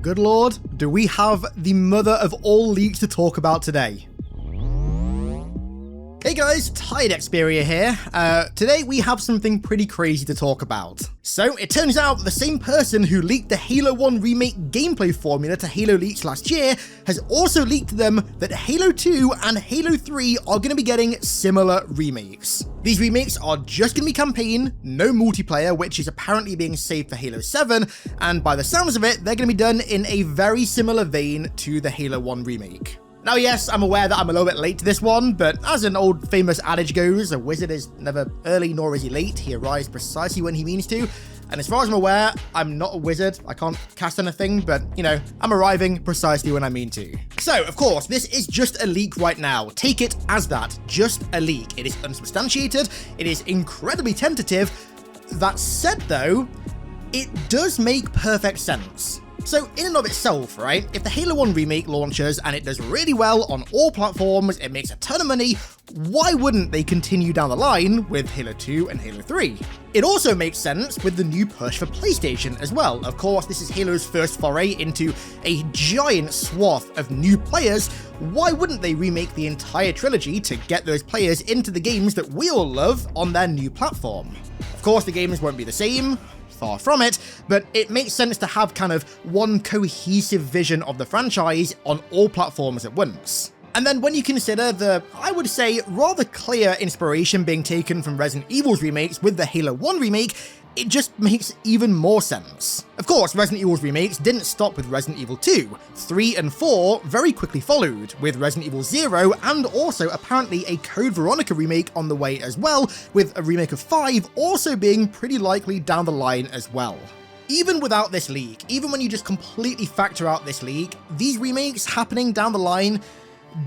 Good lord, do we have the mother of all leaks to talk about today? Hey guys, HiddenXperia here. Today we have something pretty crazy to talk about. So it turns out the same person who leaked the Halo 1 remake gameplay formula to Halo leaks last year has also leaked to them that Halo 2 and Halo 3 are going to be getting similar remakes. These remakes are just going to be campaign, no multiplayer, which is apparently being saved for Halo 7, and by the sounds of it, they're going to be done in a very similar vein to the Halo 1 remake. Now yes, I'm aware that I'm a little bit late to this one, but as an old famous adage goes, a wizard is never early nor is he late, he arrives precisely when he means to. And as far as I'm aware, I'm not a wizard, I can't cast anything, but you know, I'm arriving precisely when I mean to. So, of course, this is just a leak right now. Take it as that, just a leak. It is unsubstantiated, it is incredibly tentative. That said though, it does make perfect sense. So in and of itself, right, if the Halo 1 remake launches and it does really well on all platforms, it makes a ton of money, why wouldn't they continue down the line with Halo 2 and Halo 3? It also makes sense with the new push for PlayStation as well. Of course, this is Halo's first foray into a giant swath of new players. Why wouldn't they remake the entire trilogy to get those players into the games that we all love on their new platform? Of course, the games won't be the same. Far from it, but it makes sense to have kind of one cohesive vision of the franchise on all platforms at once. And then when you consider the, I would say, rather clear inspiration being taken from Resident Evil's remakes with the Halo 1 remake, it just makes even more sense. Of course, Resident Evil's remakes didn't stop with Resident Evil 2. 3 and 4 very quickly followed, with Resident Evil 0 and also apparently a Code Veronica remake on the way as well, with a remake of 5 also being pretty likely down the line as well. Even without this leak, even when you just completely factor out this leak, these remakes happening down the line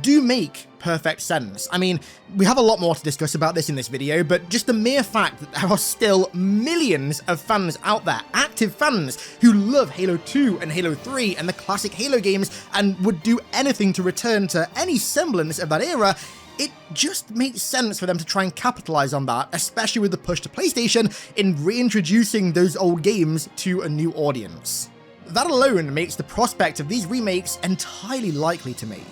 do make perfect sense. I mean, we have a lot more to discuss about this in this video, but just the mere fact that there are still millions of fans out there, active fans, who love Halo 2 and Halo 3 and the classic Halo games and would do anything to return to any semblance of that era, it just makes sense for them to try and capitalize on that, especially with the push to PlayStation in reintroducing those old games to a new audience. That alone makes the prospect of these remakes entirely likely to me.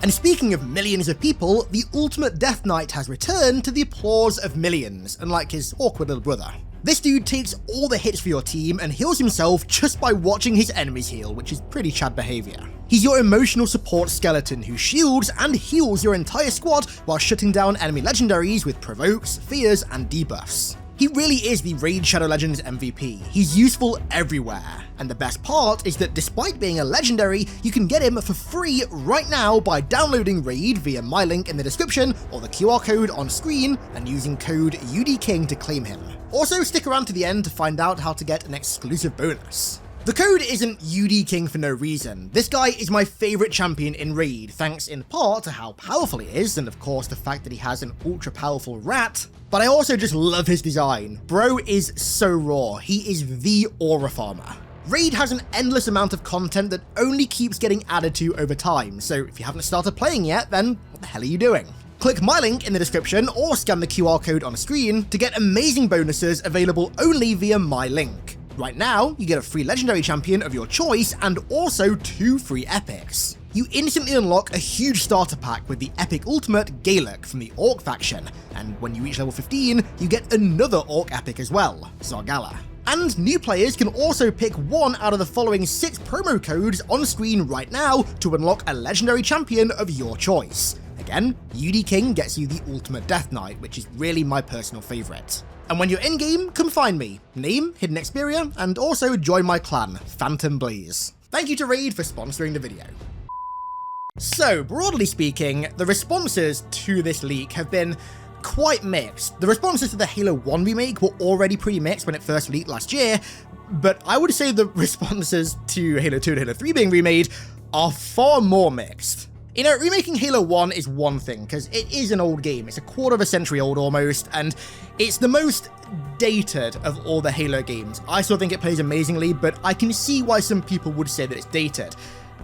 And speaking of millions of people, the ultimate Death Knight has returned to the applause of millions, unlike his awkward little brother. This dude takes all the hits for your team and heals himself just by watching his enemies heal, which is pretty Chad behavior. He's your emotional support skeleton who shields and heals your entire squad while shutting down enemy legendaries with provokes, fears, and debuffs. He really is the Raid Shadow Legends MVP. He's useful everywhere. And the best part is that despite being a legendary, you can get him for free right now by downloading Raid via my link in the description or the QR code on screen and using code UDKING to claim him. Also, stick around to the end to find out how to get an exclusive bonus. The code isn't UDKING for no reason. This guy is my favorite champion in Raid, thanks in part to how powerful he is, and of course the fact that he has an ultra powerful rat, but I also just love his design. Bro is so raw, he is the aura farmer. Raid has an endless amount of content that only keeps getting added to over time, so if you haven't started playing yet, then what the hell are you doing? Click my link in the description or scan the QR code on screen to get amazing bonuses available only via my link. Right now, you get a free legendary champion of your choice and also 2 free epics. You instantly unlock a huge starter pack with the epic ultimate Galek from the Orc faction, and when you reach level 15, you get another Orc epic as well, Zargala. And new players can also pick one out of the following 6 promo codes on screen right now to unlock a legendary champion of your choice. Again, UDKING gets you the ultimate Death Knight, which is really my personal favourite. And when you're in-game, come find me. Name, HiddenXperia, and also join my clan, Phantom Blaze. Thank you to Raid for sponsoring the video. So, broadly speaking, the responses to this leak have been quite mixed. The responses to the Halo 1 remake were already pretty mixed when it first leaked last year, but I would say the responses to Halo 2 and Halo 3 being remade are far more mixed. You know, remaking Halo 1 is one thing, because it is an old game. It's a quarter of a century old almost, and it's the most dated of all the Halo games. I still think it plays amazingly, but I can see why some people would say that it's dated.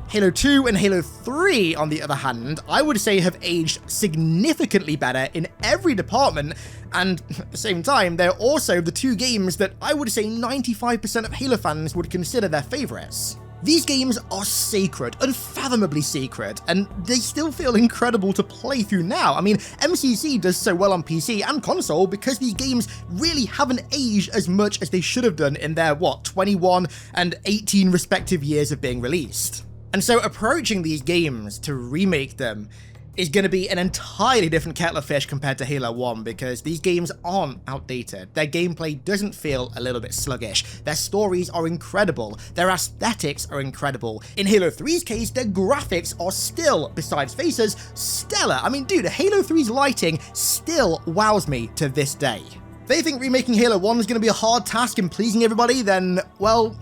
Halo 2 and Halo 3, on the other hand, I would say have aged significantly better in every department, and at the same time, they're also the 2 games that I would say 95% of Halo fans would consider their favorites. These games are sacred, unfathomably sacred, and they still feel incredible to play through now. I mean, MCC does so well on PC and console because these games really haven't aged as much as they should have done in their, 21 and 18 respective years of being released. And so approaching these games to remake them is going to be an entirely different kettle of fish compared to Halo 1 because these games aren't outdated. Their gameplay doesn't feel a little bit sluggish. Their stories are incredible. Their aesthetics are incredible. In Halo 3's case, their graphics are still, besides faces, stellar. I mean, dude, Halo 3's lighting still wows me to this day. If they think remaking Halo 1 is going to be a hard task in pleasing everybody, then, well,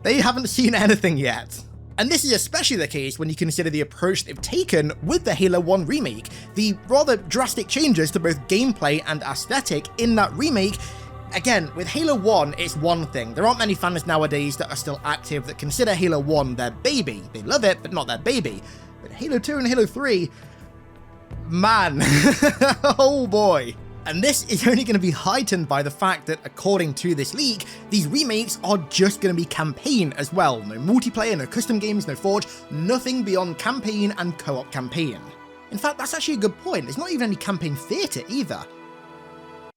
they haven't seen anything yet. And this is especially the case when you consider the approach they've taken with the Halo 1 remake. The rather drastic changes to both gameplay and aesthetic in that remake. Again, with Halo 1, it's one thing. There aren't many fans nowadays that are still active that consider Halo 1 their baby. They love it, but not their baby. But Halo 2 and Halo 3, man, oh boy. And this is only going to be heightened by the fact that, according to this leak, these remakes are just going to be campaign as well. No multiplayer, no custom games, no Forge, nothing beyond campaign and co-op campaign. In fact, that's actually a good point. There's not even any campaign theatre either.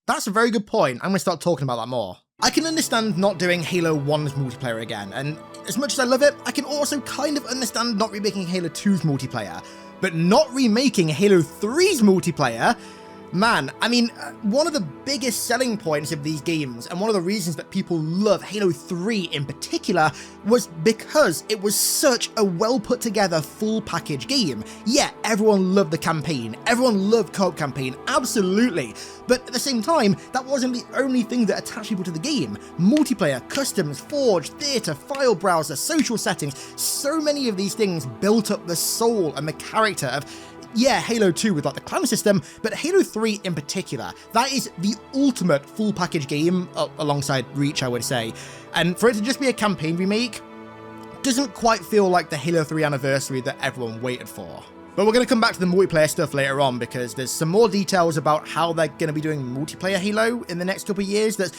That's a very good point. I'm going to start talking about that more. I can understand not doing Halo 1's multiplayer again, and as much as I love it, I can also kind of understand not remaking Halo 2's multiplayer. But not remaking Halo 3's multiplayer? Man, I mean, one of the biggest selling points of these games, and one of the reasons that people love Halo 3 in particular, was because it was such a well put together full package game. Yeah, everyone loved the campaign, everyone loved co-op campaign, absolutely, but at the same time, that wasn't the only thing that attached people to the game. Multiplayer, customs, Forge, theatre, file browser, social settings, so many of these things built up the soul and the character of, yeah, Halo 2 with like the clan system, but Halo 3 in particular. That is the ultimate full package game, alongside Reach, I would say. And for it to just be a campaign remake doesn't quite feel like the Halo 3 anniversary that everyone waited for. But we're going to come back to the multiplayer stuff later on because there's some more details about how they're going to be doing multiplayer Halo in the next couple of years that's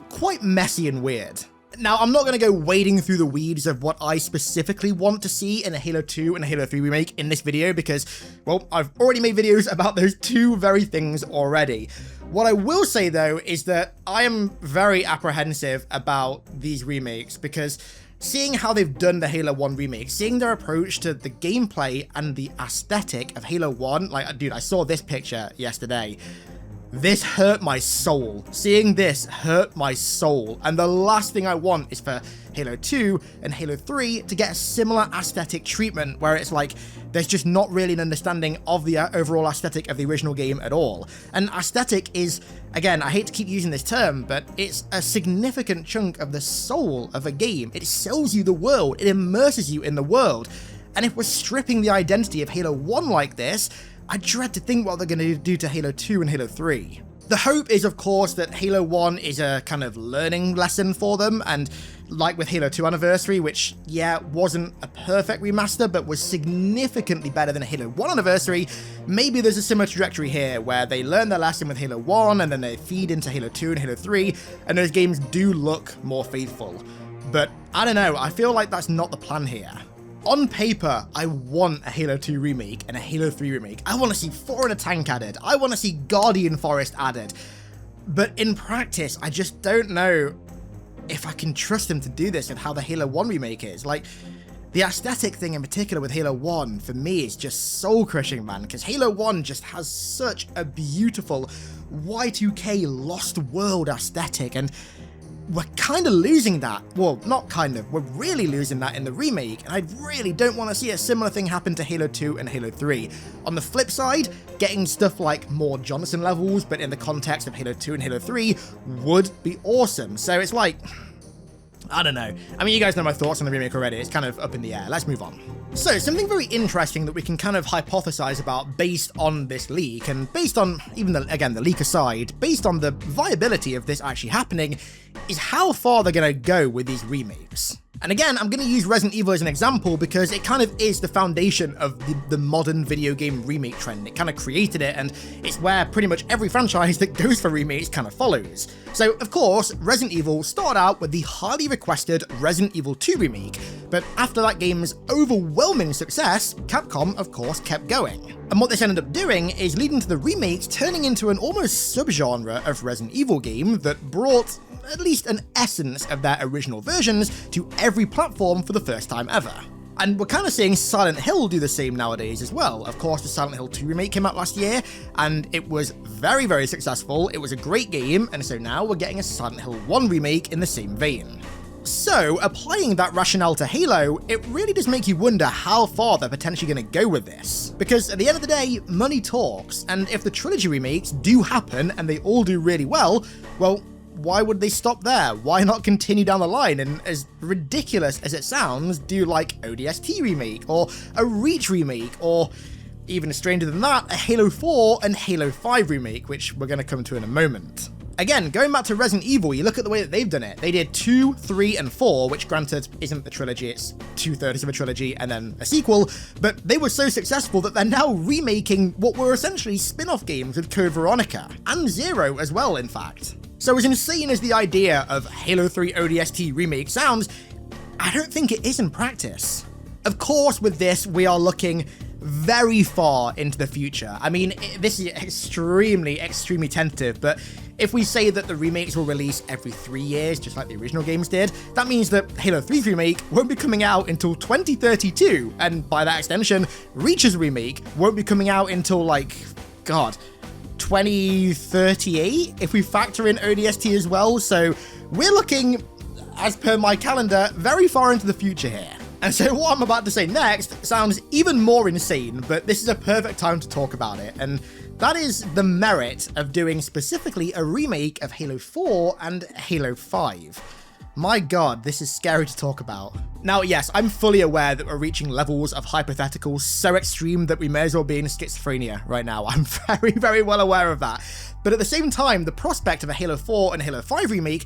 quite messy and weird. Now, I'm not going to go wading through the weeds of what I specifically want to see in a Halo 2 and a Halo 3 remake in this video because, well, I've already made videos about those two very things already. What I will say, though, is that I am very apprehensive about these remakes because seeing how they've done the Halo 1 remake, seeing their approach to the gameplay and the aesthetic of Halo 1, like, dude, I saw this picture yesterday. This hurt my soul. Seeing this hurt my soul. And the last thing I want is for Halo 2 and Halo 3 to get a similar aesthetic treatment where it's like there's just not really an understanding of the overall aesthetic of the original game at all. And aesthetic is, again, I hate to keep using this term, but it's a significant chunk of the soul of a game. It sells you the world. It immerses you in the world. And if we're stripping the identity of Halo 1 like this, I dread to think what they're going to do to Halo 2 and Halo 3. The hope is, of course, that Halo 1 is a kind of learning lesson for them, and like with Halo 2 Anniversary, which, yeah, wasn't a perfect remaster, but was significantly better than Halo 1 Anniversary, maybe there's a similar trajectory here, where they learn their lesson with Halo 1, and then they feed into Halo 2 and Halo 3, and those games do look more faithful. But, I don't know, I feel like that's not the plan here. On paper, I want a Halo 2 remake and a Halo 3 remake. I want to see 4 in a Tank added. I want to see Guardian Forest added. But in practice, I just don't know if I can trust them to do this and how the Halo 1 remake is. Like, the aesthetic thing in particular with Halo 1, for me, is just soul-crushing, man, because Halo 1 just has such a beautiful Y2K Lost World aesthetic, and we're kind of losing that. Well, not kind of, we're really losing that in the remake, and I really don't want to see a similar thing happen to Halo 2 and Halo 3. On the flip side, getting stuff like more Johnson levels, but in the context of Halo 2 and Halo 3, would be awesome. So it's like, I don't know. I mean, you guys know my thoughts on the remake already. It's kind of up in the air. Let's move on. So, something very interesting that we can kind of hypothesize about based on this leak, and based on, even the leak aside, based on the viability of this actually happening, is how far they're going to go with these remakes. And again, I'm going to use Resident Evil as an example because it kind of is the foundation of the modern video game remake trend. It kind of created it, and it's where pretty much every franchise that goes for remakes kind of follows. So, of course, Resident Evil started out with the highly requested Resident Evil 2 remake, but after that game's overwhelming success, Capcom, of course, kept going. And what this ended up doing is leading to the remakes turning into an almost subgenre of Resident Evil game that brought at least an essence of their original versions to every platform for the first time ever. And we're kind of seeing Silent Hill do the same nowadays as well. Of course, the Silent Hill 2 remake came out last year, and it was very, very successful. It was a great game, and so now we're getting a Silent Hill 1 remake in the same vein. So, applying that rationale to Halo, it really does make you wonder how far they're potentially going to go with this. Because at the end of the day, money talks, and if the trilogy remakes do happen and they all do really well, well, why would they stop there? Why not continue down the line and, as ridiculous as it sounds, do like ODST remake, or a Reach remake, or even stranger than that, a Halo 4 and Halo 5 remake, which we're going to come to in a moment. Again, going back to Resident Evil, you look at the way that they've done it. They did 2, 3, and 4, which granted isn't the trilogy, it's 2/3 of a trilogy and then a sequel, but they were so successful that they're now remaking what were essentially spin-off games with Code Veronica, and Zero as well, in fact. So as insane as the idea of Halo 3 ODST remake sounds, I don't think it is in practice. Of course, with this, we are looking very far into the future. I mean, this is extremely tentative, but if we say that the remakes will release every 3 years, just like the original games did, that means that Halo 3's remake won't be coming out until 2032, and by that extension, Reach's remake won't be coming out until, like, God, 2038, if we factor in ODST as well, so we're looking, as per my calendar, very far into the future here. And so what I'm about to say next sounds even more insane, but this is a perfect time to talk about it, and that is the merit of doing specifically a remake of Halo 4 and Halo 5. My god, this is scary to talk about. Now, yes, I'm fully aware that we're reaching levels of hypotheticals so extreme that we may as well be in schizophrenia right now. I'm very well aware of that. But at the same time, the prospect of a Halo 4 and Halo 5 remake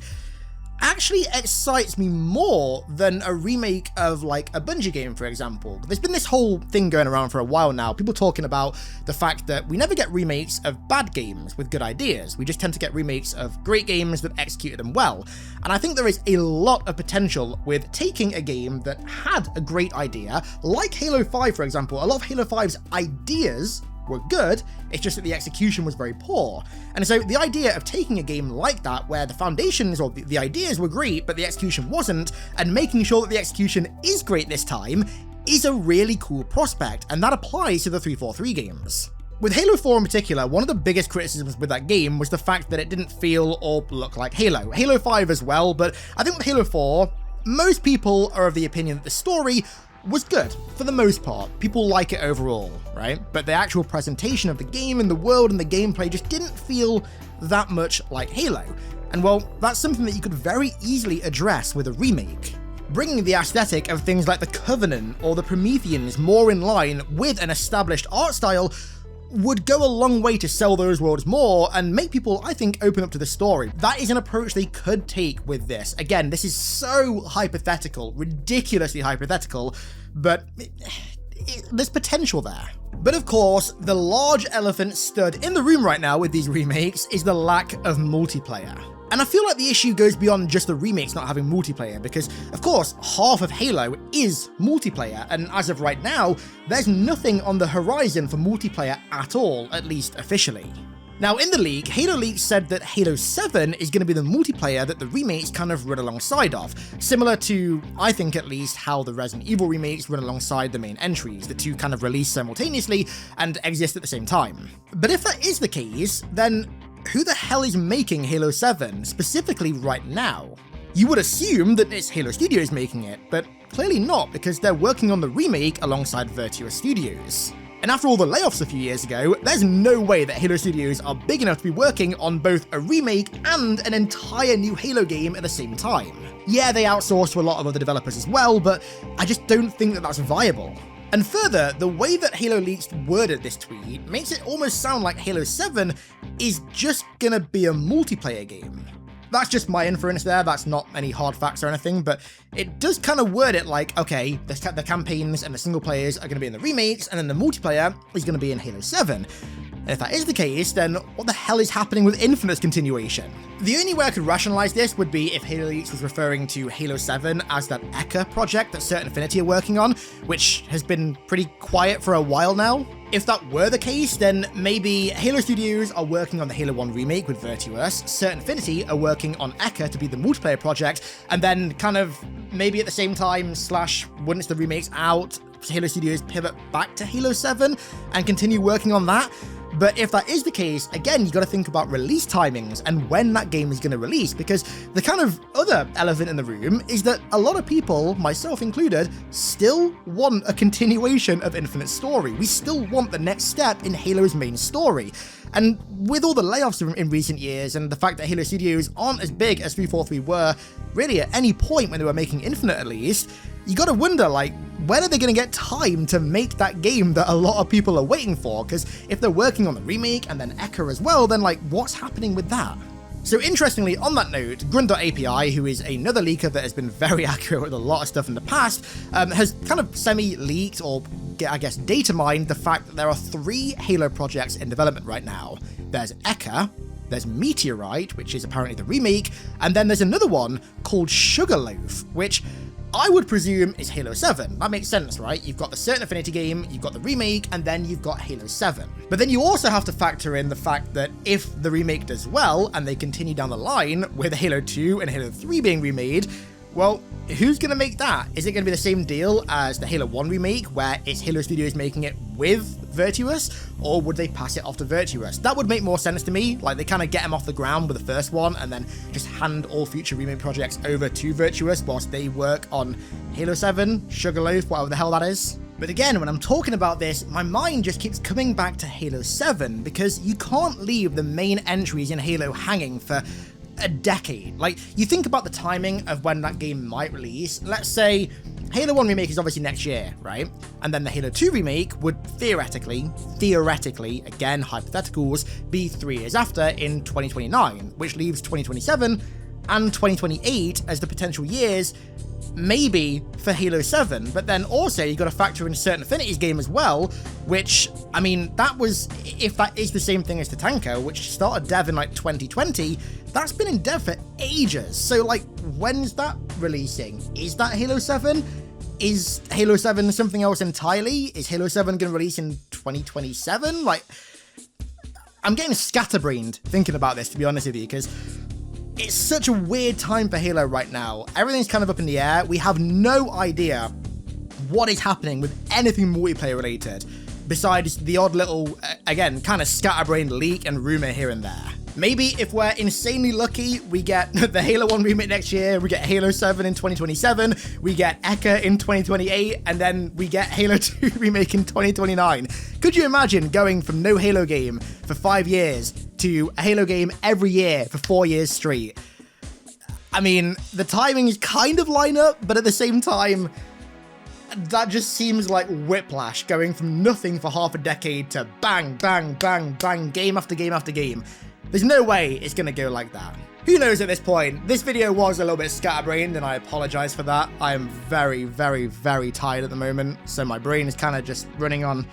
actually excites me more than a remake of, like, a Bungie game, for example. There's been this whole thing going around for a while now, people talking about the fact that we never get remakes of bad games with good ideas. We just tend to get remakes of great games that executed them well. And I think there is a lot of potential with taking a game that had a great idea, like Halo 5, for example. A lot of Halo 5's ideas were good, it's just that the execution was very poor. And so the idea of taking a game like that, where the foundations or the ideas were great, but the execution wasn't, and making sure that the execution is great this time, is a really cool prospect, and that applies to the 343 games. With Halo 4 in particular, one of the biggest criticisms with that game was the fact that it didn't feel or look like Halo. Halo 5 as well, but I think with Halo 4, most people are of the opinion that the story was good, for the most part. People like it overall, right? But the actual presentation of the game and the world and the gameplay just didn't feel that much like Halo. And well, that's something that you could very easily address with a remake. Bringing the aesthetic of things like the Covenant or the Prometheans more in line with an established art style would go a long way to sell those worlds more and make people, I think, open up to the story. That is an approach they could take with this. Again, this is so hypothetical, ridiculously hypothetical, but there's potential there. But of course, the large elephant stood in the room right now with these remakes is the lack of multiplayer. And I feel like the issue goes beyond just the remakes not having multiplayer, because of course half of Halo is multiplayer, and as of right now, there's nothing on the horizon for multiplayer at all, at least officially. Now in the leak, Halo Leaks said that Halo 7 is going to be the multiplayer that the remakes kind of run alongside of, similar to, I think at least, how the Resident Evil remakes run alongside the main entries, the two kind of release simultaneously and exist at the same time. But if that is the case, then who the hell is making Halo 7, specifically right now? You would assume that it's Halo Studios making it, but clearly not, because they're working on the remake alongside Virtua Studios. And after all the layoffs a few years ago, there's no way that Halo Studios are big enough to be working on both a remake and an entire new Halo game at the same time. Yeah, they outsource to a lot of other developers as well, but I just don't think that that's viable. And further, the way that Halo Leaks worded this tweet makes it almost sound like Halo 7 is just gonna be a multiplayer game. That's just my inference there, that's not any hard facts or anything, but it does kind of word it like, okay, the campaigns and the single players are going to be in the remakes, and then the multiplayer is going to be in Halo 7. And if that is the case, then what the hell is happening with Infinite's continuation? The only way I could rationalize this would be if Halo Leaks was referring to Halo 7 as that Eka project that Certain Affinity are working on, which has been pretty quiet for a while now. If that were the case, then maybe Halo Studios are working on the Halo 1 remake with Virtuous, Certain Affinity are working on Eka to be the multiplayer project, and then kind of maybe at the same time, once the remake's out, Halo Studios pivot back to Halo 7 and continue working on that. But if that is the case, again, you got to think about release timings and when that game is going to release, because the kind of other elephant in the room is that a lot of people, myself included, still want a continuation of Infinite's story. We still want the next step in Halo's main story. And with all the layoffs in recent years and the fact that Halo Studios aren't as big as 343 were, really at any point when they were making Infinite at least, you gotta wonder, like, when are they gonna get time to make that game that a lot of people are waiting for? Because if they're working on the remake and then Eka as well, then like, what's happening with that? So interestingly, on that note, Grunt.api, who is another leaker that has been very accurate with a lot of stuff in the past, has kind of semi-leaked, or I guess data mined, the fact that there are 3 Halo projects in development right now. There's Eka, there's Meteorite, which is apparently the remake, and then there's another one called Sugarloaf, which I would presume is Halo 7. That makes sense, right? You've got the Certain Affinity game, you've got the remake, and then you've got Halo 7. But then you also have to factor in the fact that if the remake does well, and they continue down the line with Halo 2 and Halo 3 being remade, well, who's going to make that? Is it going to be the same deal as the Halo 1 remake, where it's Halo Studios making it with Virtuous, or would they pass it off to Virtuous? That would make more sense to me. Like, they kind of get them off the ground with the first one, and then just hand all future remake projects over to Virtuous whilst they work on Halo 7, Sugarloaf, whatever the hell that is. But again, when I'm talking about this, my mind just keeps coming back to Halo 7, because you can't leave the main entries in Halo hanging for a decade. Like, you think about the timing of when that game might release. Let's say Halo 1 remake is obviously next year, right? And then the Halo 2 remake would theoretically, again, hypotheticals, be 3 years after in 2029, which leaves 2027 and 2028 as the potential years, maybe for Halo 7, but then also you got to factor in Certain Affinity's game as well, which, I mean, that was, if that is the same thing as Tatanka, which started dev in like 2020, that's been in dev for ages. So like, when's that releasing? Is that Halo 7? Is Halo 7 something else entirely? Is Halo 7 going to release in 2027? Like, I'm getting scatterbrained thinking about this, to be honest with you, because it's such a weird time for Halo right now. Everything's kind of up in the air. We have no idea what is happening with anything multiplayer related, besides the odd little, again, kind of scatterbrained leak and rumor here and there. Maybe if we're insanely lucky, we get the Halo 1 remake next year, we get Halo 7 in 2027, we get Eka in 2028, and then we get Halo 2 remake in 2029. Could you imagine going from no Halo game for 5 years to a Halo game every year for 4 years straight? I mean, the timings kind of line up, but at the same time, that just seems like whiplash, going from nothing for half a decade to bang, bang, bang, bang, game after game after game. There's no way it's going to go like that. Who knows at this point? This video was a little bit scatterbrained, and I apologize for that. I am very, very, very tired at the moment, so my brain is kind of just running on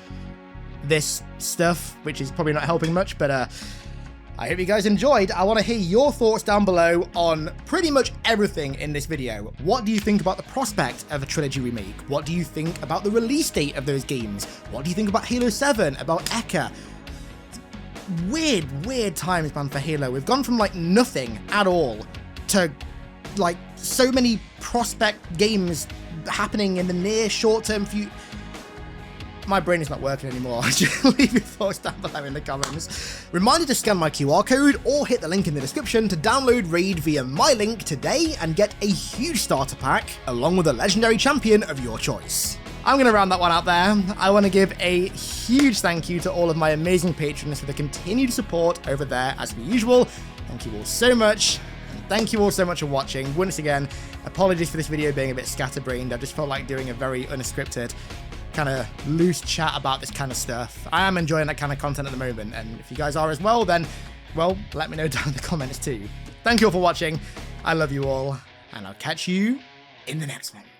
this stuff, which is probably not helping much, but I hope you guys enjoyed. I want to hear your thoughts down below on pretty much everything in this video. What do you think about the prospect of a trilogy remake? What do you think about the release date of those games? What do you think about Halo 7, about Eka? Weird times, man, for Halo. We've gone from like nothing at all to like so many prospect games happening in the near short-term future. My brain is not working anymore. Just leave your thoughts down below in the comments. Reminder to scan my QR code or hit the link in the description to download Raid via my link today and get a huge starter pack along with a legendary champion of your choice. I'm going to round that one out there. I want to give a huge thank you to all of my amazing patrons for the continued support over there as per usual. Thank you all so much. And thank you all so much for watching. Once again, apologies for this video being a bit scatterbrained. I just felt like doing a very unscripted, kind of loose chat about this kind of stuff. I am enjoying that kind of content at the moment, and if you guys are as well, then, well, let me know down in the comments too. thank you all for watching. I love you all, and I'll catch you in the next one.